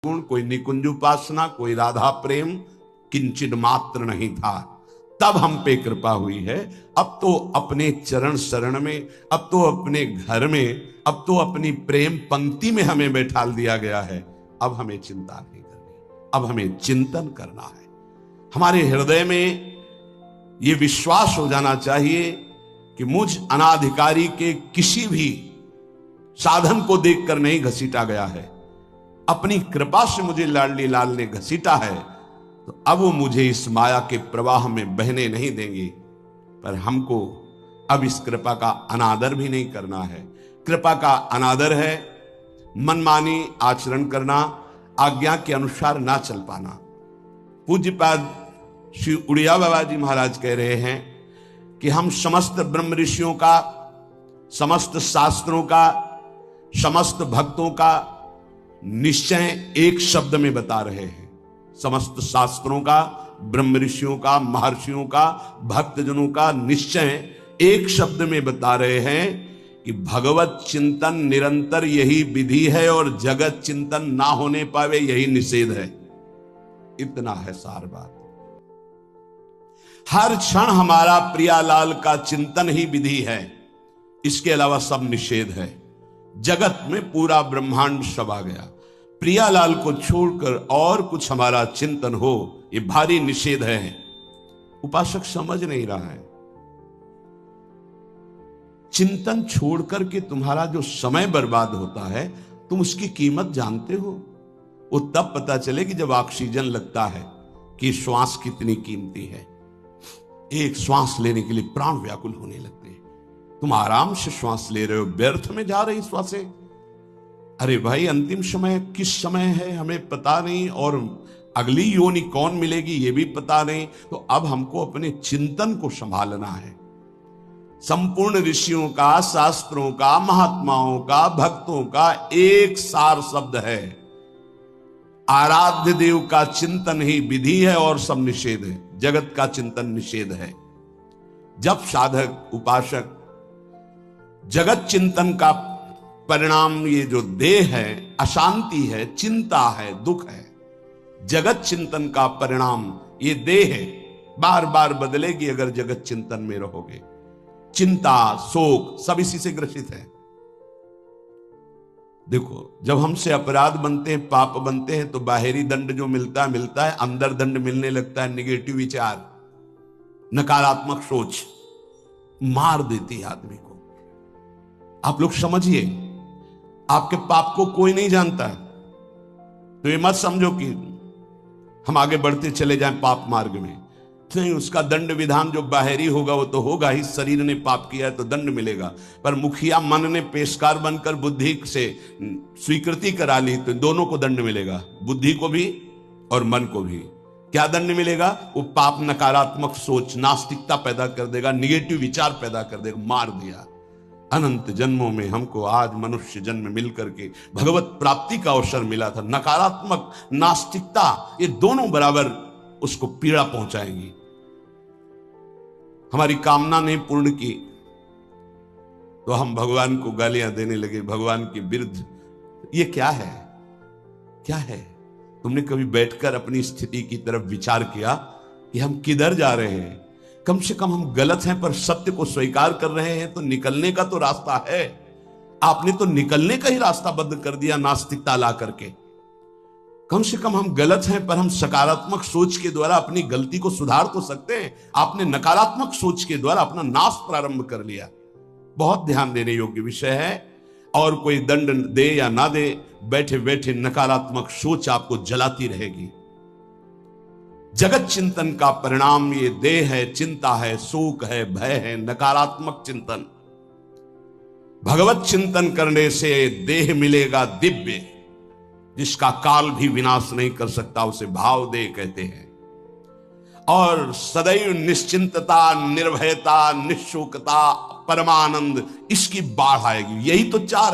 गुण, कोई निकुंज उपासना, कोई राधा प्रेम किंचित मात्र नहीं था। तब हम पे कृपा हुई है। अब तो अपने चरण शरण में, अब तो अपने घर में, अब तो अपनी प्रेम पंक्ति में हमें बैठाल दिया गया है। अब हमें चिंता नहीं करनी, अब हमें चिंतन करना है। हमारे हृदय में यह विश्वास हो जाना चाहिए कि मुझ अनाधिकारी के किसी भी साधन को देखकर नहीं घसीटा गया है। अपनी कृपा से मुझे लाडली लाल ने घसीटा है, तो अब वो मुझे इस माया के प्रवाह में बहने नहीं देंगे। पर हमको अब इस कृपा का अनादर भी नहीं करना है। कृपा का अनादर है मनमानी आचरण करना, आज्ञा के अनुसार ना चल पाना। पूज्यपाद श्री उड़िया बाबा जी महाराज कह रहे हैं कि हम समस्त ब्रह्म ऋषियों का, समस्त शास्त्रों का, समस्त भक्तों का निश्चय एक शब्द में बता रहे हैं। समस्त शास्त्रों का, ब्रह्म ऋषियों का, महर्षियों का, भक्तजनों का निश्चय एक शब्द में बता रहे हैं कि भगवत चिंतन निरंतर यही विधि है और जगत चिंतन ना होने पावे यही निषेध है। इतना है सार बात। हर क्षण हमारा प्रियालाल का चिंतन ही विधि है, इसके अलावा सब निषेध है। जगत में पूरा ब्रह्मांड सब आ गया, प्रियालाल को छोड़कर और कुछ हमारा चिंतन हो ये भारी निषेध है। उपासक समझ नहीं रहा है। चिंतन छोड़कर के तुम्हारा जो समय बर्बाद होता है, तुम उसकी कीमत जानते हो? वो तब पता चले कि जब ऑक्सीजन लगता है कि श्वास कितनी कीमती है। एक श्वास लेने के लिए प्राण व्याकुल होने लगते हैं। तुम आराम से श्वास ले रहे हो, व्यर्थ में जा रही श्वासें। अरे भाई, अंतिम समय किस समय है हमें पता नहीं, और अगली योनि कौन मिलेगी ये भी पता नहीं। तो अब हमको अपने चिंतन को संभालना है। संपूर्ण ऋषियों का, शास्त्रों का, महात्माओं का, भक्तों का एक सार शब्द है, आराध्य देव का चिंतन ही विधि है और सब निषेध है। जगत का चिंतन निषेध है। जब साधक उपासक जगत चिंतन का परिणाम, ये जो देह है, अशांति है, चिंता है, दुख है, जगत चिंतन का परिणाम ये देह है, बार बार बदलेगी अगर जगत चिंतन में रहोगे। चिंता, शोक सब इसी से ग्रसित है। देखो, जब हमसे अपराध बनते हैं, पाप बनते हैं, तो बाहरी दंड जो मिलता है, अंदर दंड मिलने लगता है। निगेटिव विचार, नकारात्मक सोच मार देती है आदमी को। आप लोग समझिए, आपके पाप को कोई नहीं जानता है, तो ये मत समझो कि हम आगे बढ़ते चले जाएं पाप मार्ग में। नहीं, उसका दंड विधान जो बाहरी होगा वो तो होगा ही। शरीर ने पाप किया है तो दंड मिलेगा, पर मुखिया मन ने पेशकार बनकर बुद्धि से स्वीकृति करा ली तो दोनों को दंड मिलेगा, बुद्धि को भी और मन को भी। क्या दंड मिलेगा? वो पाप नकारात्मक सोच, नास्तिकता पैदा कर देगा, निगेटिव विचार पैदा कर देगा। मार दिया। अनंत जन्मों में हमको आज मनुष्य जन्म मिलकर के भगवत प्राप्ति का अवसर मिला था। नकारात्मक, नास्तिकता, ये दोनों बराबर उसको पीड़ा पहुंचाएंगी। हमारी कामना नहीं पूर्ण की तो हम भगवान को गालियां देने लगे, भगवान के विरुद्ध। ये क्या है? क्या है? तुमने कभी बैठकर अपनी स्थिति की तरफ विचार किया कि हम किधर जा रहे हैं? कम से कम हम गलत हैं पर सत्य को स्वीकार कर रहे हैं, तो निकलने का तो रास्ता है। आपने तो निकलने का ही रास्ता बंद कर दिया नास्तिकता ला करके। कम से कम हम गलत हैं पर हम सकारात्मक सोच के द्वारा अपनी गलती को सुधार तो सकते हैं। आपने नकारात्मक सोच के द्वारा अपना नाश प्रारंभ कर लिया। बहुत ध्यान देने योग्य विषय है। और कोई दंड दे या ना दे, बैठे बैठे नकारात्मक सोच आपको जलाती रहेगी। जगत चिंतन का परिणाम ये देह है, चिंता है, शोक है, भय है, नकारात्मक चिंतन। भगवत चिंतन करने से देह मिलेगा दिव्य, जिसका काल भी विनाश नहीं कर सकता, उसे भाव देह कहते हैं। और सदैव निश्चिंतता, निर्भयता, निशोकता, परमानंद, इसकी बाढ़ आएगी। यही तो चाह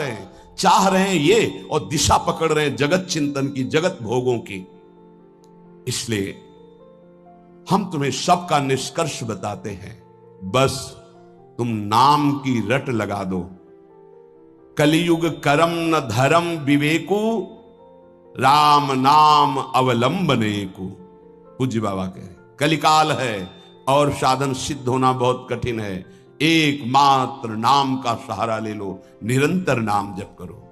रहे हैं ये, और दिशा पकड़ रहे हैं जगत चिंतन की, जगत भोगों की। इसलिए हम तुम्हें सबका निष्कर्ष बताते हैं, बस तुम नाम की रट लगा दो। कलियुग करम न धर्म विवेकु, राम नाम अवलंबने को। पूज्य बाबा कह रहे कलिकाल है और साधन सिद्ध होना बहुत कठिन है, एकमात्र नाम का सहारा ले लो, निरंतर नाम जप करो।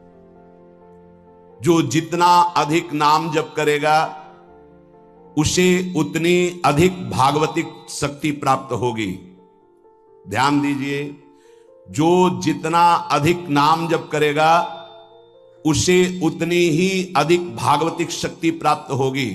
जो जितना अधिक नाम जप करेगा उसे उतनी अधिक भागवतिक शक्ति प्राप्त होगी। ध्यान दीजिए, जो जितना अधिक नाम जप करेगा उसे उतनी ही अधिक भागवतिक शक्ति प्राप्त होगी।